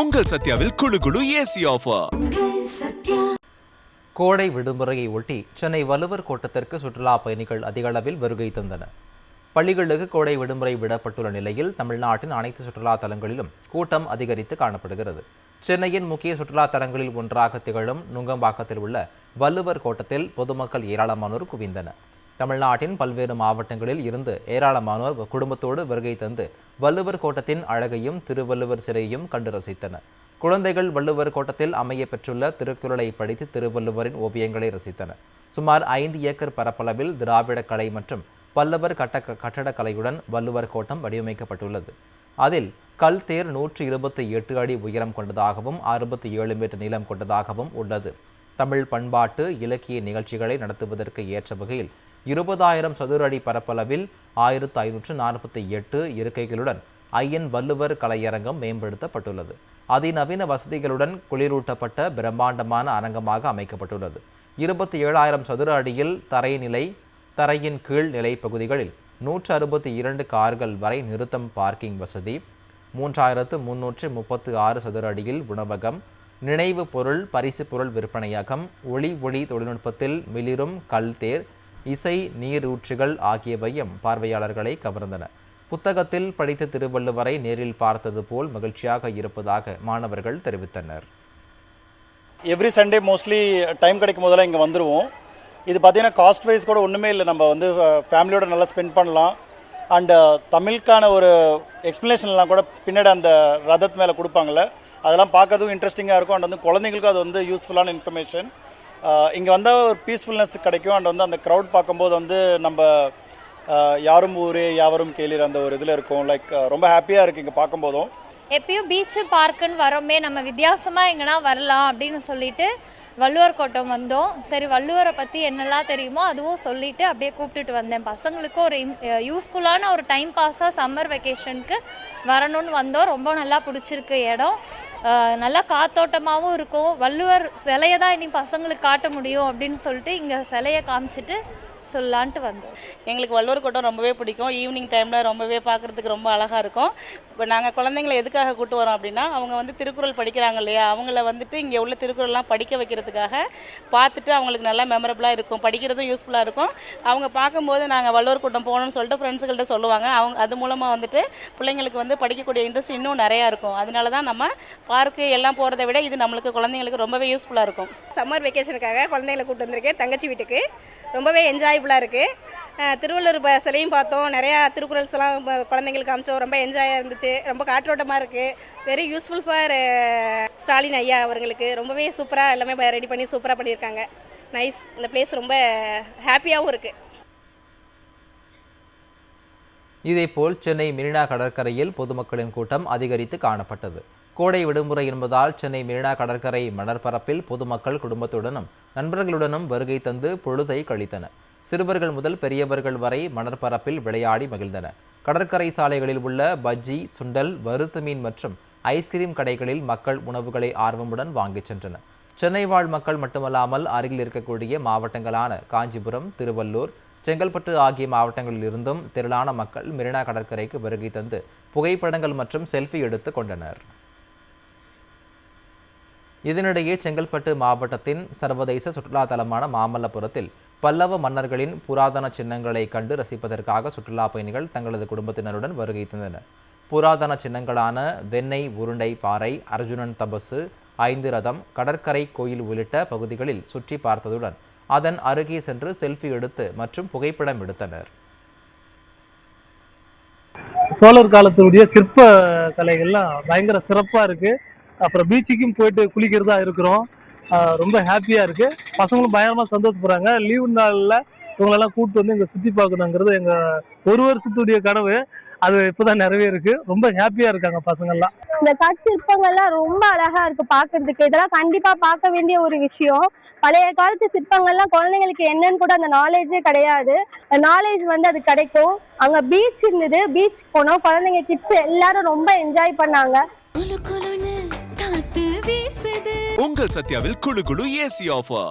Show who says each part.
Speaker 1: உங்கள் சத்யாவில் குளு குளு ஏசி ஆஃபர்.
Speaker 2: கோடை விடுமுறையை ஒட்டி சென்னை வள்ளுவர் கோட்டத்திற்கு சுற்றுலா பயணிகள் அதிக அளவில் வருகை தந்தனர். பள்ளிகளுக்கு கோடை விடுமுறை விடப்பட்டுள்ள நிலையில் தமிழ்நாட்டின் அனைத்து சுற்றுலா தலங்களிலும் கூட்டம் அதிகரித்து காணப்படுகிறது. சென்னையின் முக்கிய சுற்றுலா தலங்களில் ஒன்றாக திகழும் நுங்கம்பாக்கத்தில் உள்ள வள்ளுவர் கோட்டத்தில் பொதுமக்கள் ஏராளமானோர் குவிந்தனர். தமிழ்நாட்டின் பல்வேறு மாவட்டங்களில் இருந்து ஏராளமானோர் குடும்பத்தோடு வருகை தந்து வள்ளுவர் கோட்டத்தின் அழகையும் திருவள்ளுவர் சிலையையும் கண்டு ரசித்தனர். குழந்தைகள் வள்ளுவர் கோட்டத்தில் அமைய பெற்றுள்ள திருக்குறளை படித்து திருவள்ளுவரின் ஓவியங்களை ரசித்தனர். சுமார் 5 ஏக்கர் பரப்பளவில் திராவிட கலை மற்றும் பல்லவர் கட்டடக்கலையுடன் வள்ளுவர் கோட்டம் வடிவமைக்கப்பட்டுள்ளது. அதில் கல் தேர் 128 அடி உயரம் கொண்டதாகவும் 67 மீட்டர் நீளம் கொண்டதாகவும் உள்ளது. தமிழ் பண்பாட்டு இலக்கிய நிகழ்ச்சிகளை நடத்துவதற்கு ஏற்ற வகையில் 20,000 சதுர அடி பரப்பளவில் 1548 இருக்கைகளுடன் ஐயன் வள்ளுவர் கலையரங்கம் மேம்படுத்தப்பட்டுள்ளது. அதிநவீன வசதிகளுடன் குளிரூட்டப்பட்ட பிரம்மாண்டமான அரங்கமாக அமைக்கப்பட்டுள்ளது. 27,000 சதுர அடியில் தரையின் கீழ் நிலை பகுதிகளில் 162 கார்கள் வரை நிறுத்தம் பார்க்கிங் வசதி, 3,336 சதுர அடியில் உணவகம், நினைவு பொருள் பரிசு பொருள் விற்பனையகம், ஒளி தொழில்நுட்பத்தில் மிளிரும் கல் தேர், இசை நீரூற்றுகள் ஆகியவையும் பார்வையாளர்களை கவர்ந்தன. புத்தகத்தில் படித்த திருவள்ளுவரை நேரில் பார்த்தது போல் மகிழ்ச்சியாக இருப்பதாக மாணவர்கள் தெரிவித்தனர்.
Speaker 3: எவ்ரி சண்டே மோஸ்ட்லி டைம் கிடைக்கும் போதெல்லாம் இங்கே வந்துடுவோம். இது பார்த்தீங்கன்னா காஸ்ட் வைஸ் கூட ஒன்றுமே இல்லை, நம்ம வந்து ஃபேமிலியோட நல்லா ஸ்பெண்ட் பண்ணலாம். அண்டு தமிழுக்கான ஒரு எக்ஸ்ப்ளனேஷன்லாம் கூட பின்னாடி அந்த ரதத்து மேலே கொடுப்பாங்கள்ல, அதெல்லாம் பார்க்கறதுக்கும் இன்ட்ரெஸ்டிங்காக இருக்கும். அண்ட் வந்து குழந்தைங்களுக்கும் அது வந்து யூஸ்ஃபுல்லான இன்ஃபர்மேஷன். இங்கே வந்தால் ஒரு பீஸ்ஃபுல்னஸ் கிடைக்கும். அண்ட் வந்து அந்த க்ரௌட் பார்க்கும்போது வந்து நம்ம யாரும் ஊரே யாவரும் கேளீர் அந்த ஒரு இதில் இருக்கும். லைக் ரொம்ப ஹாப்பியாக இருக்குது இங்கே பார்க்கும்போதும்.
Speaker 4: எப்பயும் பீச்சு பார்க்குன்னு வரோமே, நம்ம வித்தியாசமாக எங்கன்னா வரலாம் அப்படின்னு சொல்லிட்டு வள்ளுவர் கோட்டம் வந்தோம். சரி, வள்ளுவரை பற்றி என்னெல்லாம் தெரியுமோ அதுவும் சொல்லிவிட்டு அப்படியே கூப்பிட்டுட்டு வந்தேன். பசங்களுக்கும் ஒரு யூஸ்ஃபுல்லான ஒரு டைம் பாஸாக சம்மர் வெக்கேஷனுக்கு வரணும்னு வந்தோம். ரொம்ப நல்லா பிடிச்சிருக்கு இடம். நல்லா காத்தோட்டமாகவும் இருக்கும். வள்ளுவர் சிலையை தான் இனி பசங்களுக்கு காட்ட முடியும் அப்படின்னு சொல்லிட்டு இங்கே சிலையை காமிச்சிட்டு சொல்லலான்ட்டு வந்தோம்.
Speaker 5: எங்களுக்கு வள்ளுவர் கோட்டம் ரொம்பவே பிடிக்கும். ஈவினிங் டைமில் ரொம்பவே பார்க்குறதுக்கு ரொம்ப அழகாக இருக்கும். இப்போ நாங்கள் குழந்தைங்களை எதுக்காக கூட்டு வரோம் அப்படின்னா, அவங்க வந்து திருக்குறள் படிக்கிறாங்க இல்லையா, அவங்கள வந்துட்டு இங்கே உள்ள திருக்குறள்லாம் படிக்க வைக்கிறதுக்காக பார்த்துட்டு அவங்களுக்கு நல்லா மெமரபுளாக இருக்கும், படிக்கிறதும் யூஸ்ஃபுல்லாக இருக்கும். அவங்க பார்க்கும்போது நாங்கள் வள்ளுவர் கோட்டம் போகணும்னு சொல்லிட்டு ஃப்ரெண்ட்ஸுகள்கிட்ட சொல்லுவாங்க. அது மூலமாக வந்துட்டு பிள்ளைங்களுக்கு வந்து படிக்கக்கூடிய இன்ட்ரெஸ்ட் இன்னும் நிறையா இருக்கும். அதனால தான் நம்ம பார்க்கு எல்லாம் போகிறத விட இது நம்மளுக்கு குழந்தைங்களுக்கு ரொம்பவே யூஸ்ஃபுல்லாக இருக்கும்.
Speaker 6: சம்மர் வெக்கேஷனுக்காக குழந்தைங்களை கூப்பிட்டு வந்திருக்கேன் தங்கச்சி வீட்டுக்கு. ரொம்பவே என்ஜாயபுளாக இருக்குது. திருவள்ளுவர் சிலையும் பார்த்தோம், நிறையா திருக்குறள்ஸ்லாம் குழந்தைங்களுக்கு காமிச்சோம். ரொம்ப என்ஜாயாக இருந்துச்சு, ரொம்ப காற்றோட்டமாக இருக்குது. வெரி யூஸ்ஃபுல் ஃபார் ஸ்டாலின் ஐயா அவர்களுக்கு. ரொம்பவே சூப்பராக எல்லாமே ரெடி பண்ணி சூப்பராக பண்ணியிருக்காங்க. நைஸ். இந்த பிளேஸ் ரொம்ப ஹாப்பியாகவும் இருக்குது.
Speaker 2: இதேபோல் சென்னை மெரினா கடற்கரையில் பொதுமக்களின் கூட்டம் அதிகரித்து காணப்பட்டது. கோடை விடுமுறை என்பதால் சென்னை மெரினா கடற்கரை மணற்பரப்பில் பொதுமக்கள் குடும்பத்துடனும் நண்பர்களுடனும் வருகை தந்து பொழுதை கழித்தனர். சிறுவர்கள் முதல் பெரியவர்கள் வரை மணற்பரப்பில் விளையாடி மகிழ்ந்தனர். கடற்கரை சாலைகளில் உள்ள பஜ்ஜி, சுண்டல், வறுத்த மீன் மற்றும் ஐஸ்கிரீம் கடைகளில் மக்கள் உணவுகளை ஆர்வமுடன் வாங்கிச் சென்றனர். சென்னை வாழ் மக்கள் மட்டுமல்லாமல் அருகில் இருக்கக்கூடிய மாவட்டங்களான காஞ்சிபுரம், திருவள்ளூர், செங்கல்பட்டு ஆகிய மாவட்டங்களில் இருந்தும் திரளான மக்கள் மெரினா கடற்கரைக்கு வருகை தந்து புகைப்படங்கள் மற்றும் செல்ஃபி எடுத்து கொண்டனர். இதனிடையே செங்கல்பட்டு மாவட்டத்தின் சர்வதேச சுற்றுலா தலமான மாமல்லபுரத்தில் பல்லவ மன்னர்களின் புராதன சின்னங்களை கண்டு ரசிப்பதற்காக சுற்றுலா பயணிகள் தங்களது குடும்பத்தினருடன் வருகை தந்தனர். புராதன சின்னங்களான வெண்ணெய் உருண்டை பாறை, அர்ஜுனன் தபசு, 5 ரதம், கடற்கரை கோயில் உள்ளிட்ட பகுதிகளில் சுற்றி பார்த்ததுடன் அதன் அருகே சென்று செல்ஃபி எடுத்து மற்றும் புகைப்படம் எடுத்தனர்.
Speaker 7: சோழர் காலத்துடைய சிற்ப கலைகள்லாம் பயங்கர சிறப்பாக இருக்குது. அப்புறம் பீச்சுக்கும் போயிட்டு குளிக்கிறதா இருக்கிறோம். ரொம்ப ஹாப்பியாக இருக்குது. பசங்களும் பயங்கரமாக சந்தோஷப்படுறாங்க. லீவு நாளில் இவங்களெல்லாம் கூப்பிட்டு வந்து இங்கே சுற்றி பார்க்கணுங்கிறது எங்கள் ஒரு வருஷத்துடைய கனவு. அது இப்போதான் நிறைவேறிருக்கு. ரொம்ப ஹாப்பியாக இருக்காங்க பசங்கள்லாம்.
Speaker 8: இந்த கற்சிற்பங்கள்லாம் ரொம்ப அழகாக இருக்குது பார்க்கறதுக்கு. இதெல்லாம் கண்டிப்பாக பார்க்க வேண்டிய ஒரு விஷயம். பழைய காலத்து சிற்பங்கள்லாம் குழந்தைங்களுக்கு என்னன்னு கூட அந்த நாலேஜே கிடையாது. நாலேஜ் வந்து அது கிடைக்கும். அங்கே பீச் இருந்தது, பீச் போனோம். குழந்தைங்க கிட்ஸ் எல்லாரும் ரொம்ப என்ஜாய் பண்ணாங்க.
Speaker 1: உங்கள் சத்யாவில் குளு குளு ஏசி ஆஃபர்.